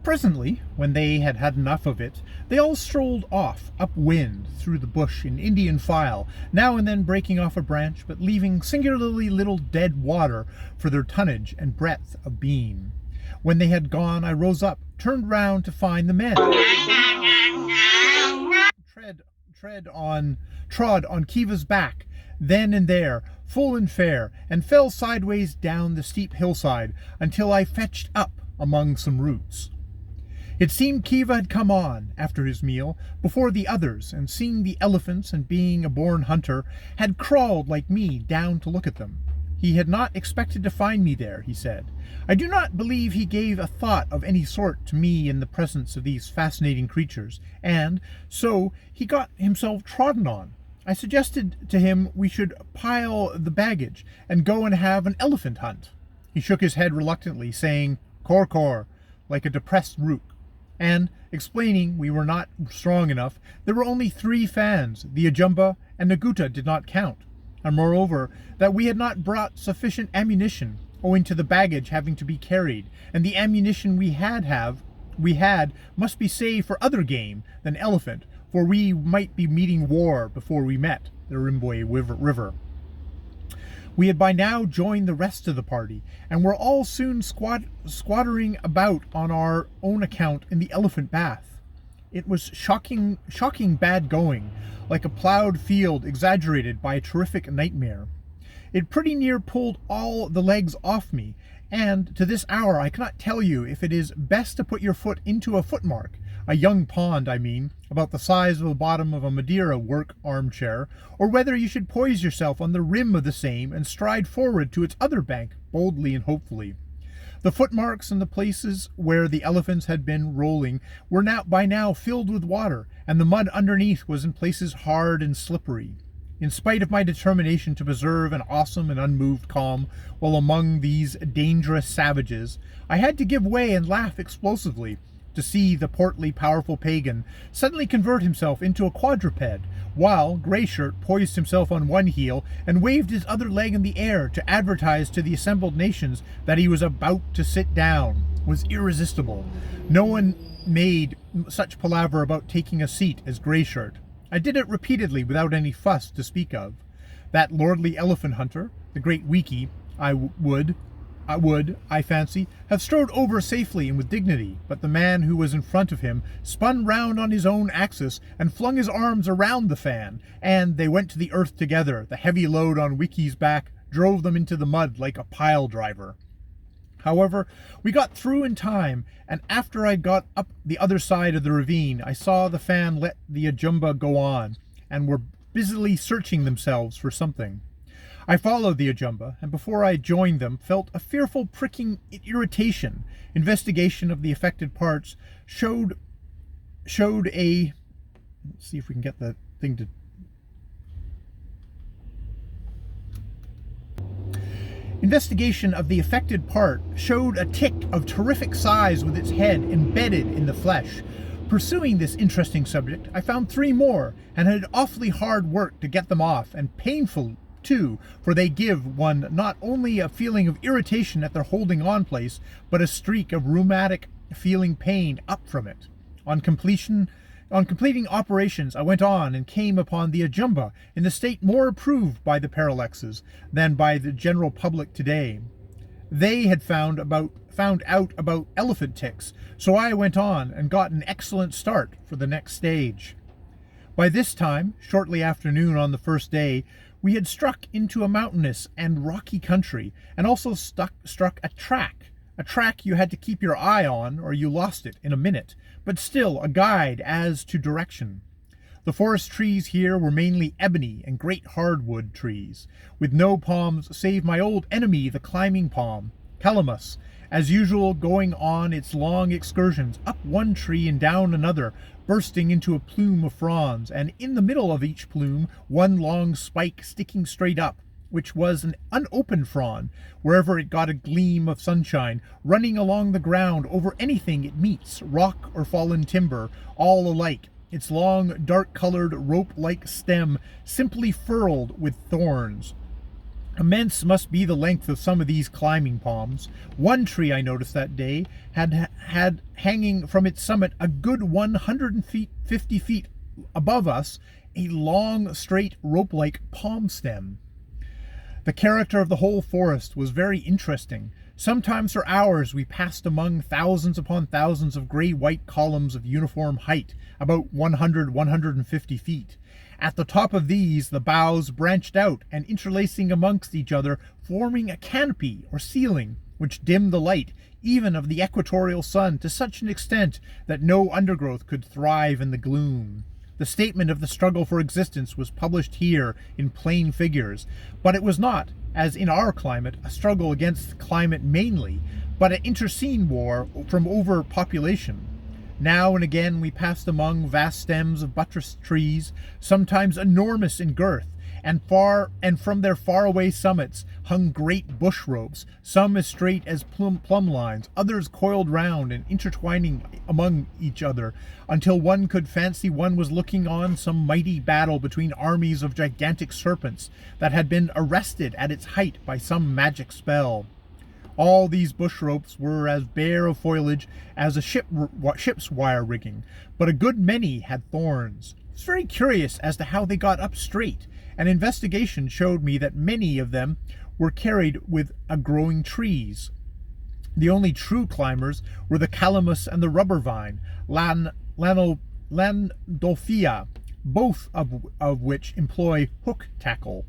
Presently, when they had had enough of it, they all strolled off upwind through the bush in Indian file, now and then breaking off a branch, but leaving singularly little dead water for their tonnage and breadth of beam. When they had gone, I rose up, turned round to find the men. Trod on Kiva's back, then and there, full and fair, and fell sideways down the steep hillside until I fetched up among some roots. It seemed Kiva had come on, after his meal, before the others, and seeing the elephants and being a born hunter, had crawled like me down to look at them. He had not expected to find me there, he said. I do not believe he gave a thought of any sort to me in the presence of these fascinating creatures, and so he got himself trodden on. I suggested to him we should pile the baggage and go and have an elephant hunt. He shook his head reluctantly, saying, "Kor," like a depressed rook, and explaining we were not strong enough. There were only 3 fans, the Ajumba and Naguta did not count, and moreover, that we had not brought sufficient ammunition, owing to the baggage having to be carried, and the ammunition we had must be saved for other game than elephant, for we might be meeting war before we met the Rimboy River. We had by now joined the rest of the party, and were all soon squattering about on our own account in the elephant bath. It was shocking bad going, like a ploughed field exaggerated by a terrific nightmare. It pretty near pulled all the legs off me, and to this hour I cannot tell you if it is best to put your foot into a footmark, a young pond, I mean, about the size of the bottom of a Madeira work armchair, or whether you should poise yourself on the rim of the same and stride forward to its other bank, boldly and hopefully. The footmarks in the places where the elephants had been rolling were by now filled with water, and the mud underneath was in places hard and slippery. In spite of my determination to preserve an awesome and unmoved calm while among these dangerous savages, I had to give way and laugh explosively to see the portly, powerful pagan suddenly convert himself into a quadruped, while Greyshirt poised himself on one heel and waved his other leg in the air to advertise to the assembled nations that he was about to sit down, was irresistible. No one made such palaver about taking a seat as Greyshirt. I did it repeatedly without any fuss to speak of. That lordly elephant hunter, the great Wiki, I would, I fancy, have strode over safely and with dignity, but the man who was in front of him spun round on his own axis and flung his arms around the fan, and they went to the earth together. The heavy load on Wiki's back drove them into the mud like a pile driver. However, we got through in time, and after I got up the other side of the ravine, I saw the fan let the Ajumba go on, and were busily searching themselves for something. I followed the Ajumba, and before I joined them, felt a fearful pricking irritation. Investigation of the affected parts showed a... Let's see if we can get the thing to... Investigation of the affected part showed a tick of terrific size with its head embedded in the flesh. Pursuing this interesting subject, I found 3 more, and had awfully hard work to get them off, and painful too, for they give one not only a feeling of irritation at their holding on place, but a streak of rheumatic feeling pain up from it. On completing operations, I went on and came upon the Ajumba in the state more approved by the Parallaxes than by the general public today. They had found out about elephant ticks, so I went on and got an excellent start for the next stage. By this time, shortly after noon on the first day, we had struck into a mountainous and rocky country, and also struck a track you had to keep your eye on or you lost it in a minute, but still a guide as to direction. The forest trees here were mainly ebony and great hardwood trees, with no palms save my old enemy the climbing palm, calamus, as usual going on its long excursions up one tree and down another, bursting into a plume of fronds, and in the middle of each plume one long spike sticking straight up, which was an unopened frond, wherever it got a gleam of sunshine, running along the ground over anything it meets, rock or fallen timber, all alike, its long dark-colored rope-like stem simply furled with thorns. Immense must be the length of some of these climbing palms. One tree I noticed that day had hanging from its summit a good 150 feet above us a long, straight, rope-like palm stem. The character of the whole forest was very interesting. Sometimes for hours we passed among thousands upon thousands of gray-white columns of uniform height, about 150 feet. At the top of these, the boughs branched out and interlacing amongst each other, forming a canopy or ceiling, which dimmed the light even of the equatorial sun to such an extent that no undergrowth could thrive in the gloom. The statement of the struggle for existence was published here in plain figures, but it was not, as in our climate, a struggle against climate mainly, but an interscene war from overpopulation. Now and again we passed among vast stems of buttressed trees, sometimes enormous in girth, and from their faraway summits hung great bush ropes, some as straight as plumb lines, others coiled round and intertwining among each other, until one could fancy one was looking on some mighty battle between armies of gigantic serpents that had been arrested at its height by some magic spell. All these bush ropes were as bare of foliage as a ship's wire rigging, but a good many had thorns. I was very curious as to how they got up straight, and investigation showed me that many of them were carried with growing trees. The only true climbers were the calamus and the rubber vine, Landolphia, both of which employ hook tackle.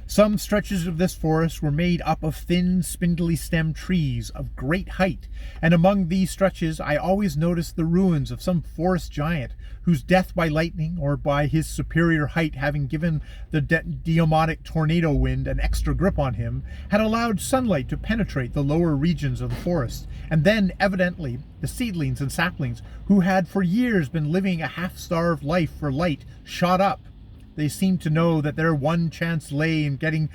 Some stretches of this forest were made up of thin, spindly stemmed trees of great height, and among these stretches I always noticed the ruins of some forest giant, whose death by lightning, or by his superior height having given the Deomotic tornado wind an extra grip on him, had allowed sunlight to penetrate the lower regions of the forest, and then evidently the seedlings and saplings, who had for years been living a half-starved life for light, shot up. They seemed to know that their one chance lay in getting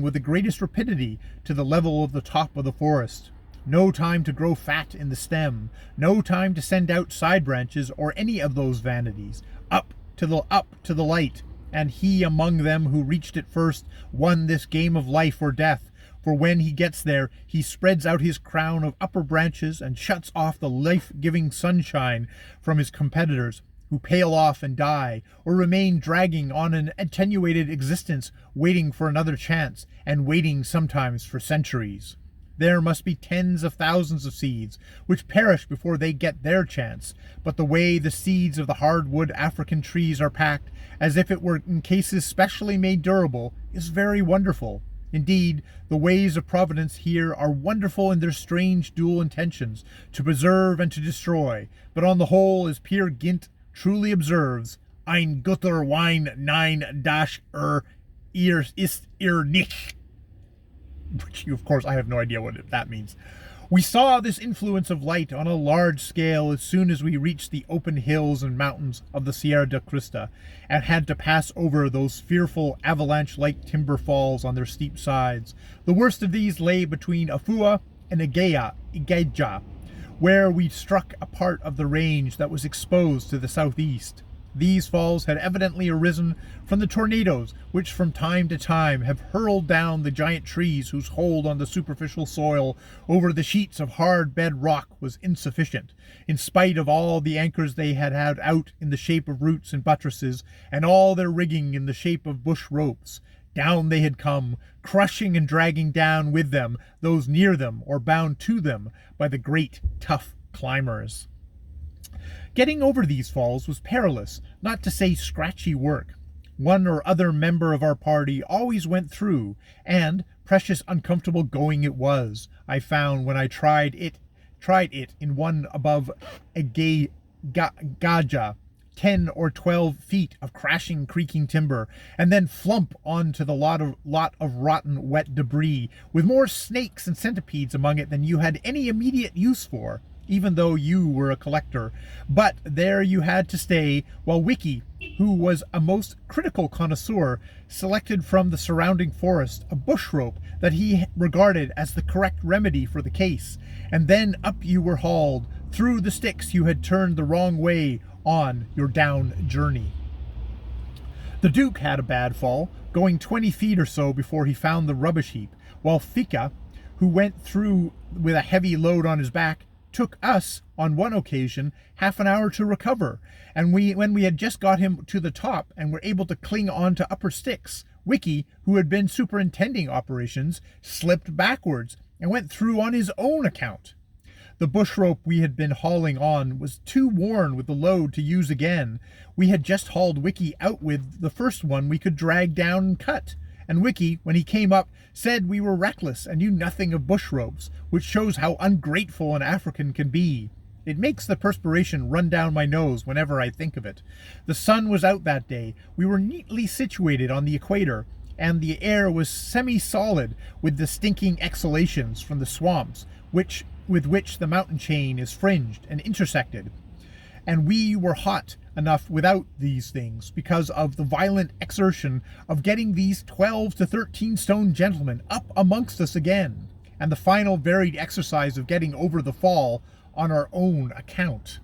with the greatest rapidity to the level of the top of the forest. No time to grow fat in the stem, no time to send out side branches or any of those vanities. Up to the light, and he among them who reached it first won this game of life or death. For when he gets there, he spreads out his crown of upper branches and shuts off the life-giving sunshine from his competitors, who pale off and die, or remain dragging on an attenuated existence, waiting for another chance, and waiting sometimes for centuries. There must be tens of thousands of seeds, which perish before they get their chance, but the way the seeds of the hardwood African trees are packed, as if it were in cases specially made durable, is very wonderful. Indeed, the ways of Providence here are wonderful in their strange dual intentions, to preserve and to destroy, but on the whole, as Peer Gynt truly observes, ein guter Wein nein das ist nicht. Which, of course, I have no idea what that means. We saw this influence of light on a large scale as soon as we reached the open hills and mountains of the Sierra de Crista, and had to pass over those fearful avalanche-like timber falls on their steep sides. The worst of these lay between Afua and Igeja, where we struck a part of the range that was exposed to the southeast. These falls had evidently arisen from the tornadoes which from time to time have hurled down the giant trees whose hold on the superficial soil over the sheets of hard bed rock was insufficient, in spite of all the anchors they had out in the shape of roots and buttresses, and all their rigging in the shape of bush ropes. Down they had come, crushing and dragging down with them those near them or bound to them by the great, tough climbers. Getting over these falls was perilous, not to say scratchy work. One or other member of our party always went through, and precious uncomfortable going it was, I found when I tried it in one above a gaja, 10 or 12 feet of crashing, creaking timber, and then flump onto the lot of rotten, wet debris, with more snakes and centipedes among it than you had any immediate use for, even though you were a collector. But there you had to stay, while Wiki, who was a most critical connoisseur, selected from the surrounding forest a bush rope that he regarded as the correct remedy for the case, and then up you were hauled, through the sticks you had turned the wrong way on your down journey. The Duke had a bad fall, going 20 feet or so before he found the rubbish heap, while Fika, who went through with a heavy load on his back, took us, on one occasion, half an hour to recover, and when we had just got him to the top and were able to cling on to upper sticks, Wiki, who had been superintending operations, slipped backwards and went through on his own account. The bush rope we had been hauling on was too worn with the load to use again. We had just hauled Wiki out with the first one we could drag down and cut, and Wiki, when he came up, said we were reckless and knew nothing of bush ropes, which shows how ungrateful an African can be. It makes the perspiration run down my nose whenever I think of it. The sun was out that day. We were neatly situated on the equator, and the air was semi-solid with the stinking exhalations from the swamps, with which the mountain chain is fringed and intersected. And we were hot enough without these things because of the violent exertion of getting these 12 to 13 stone gentlemen up amongst us again, and the final varied exercise of getting over the fall on our own account.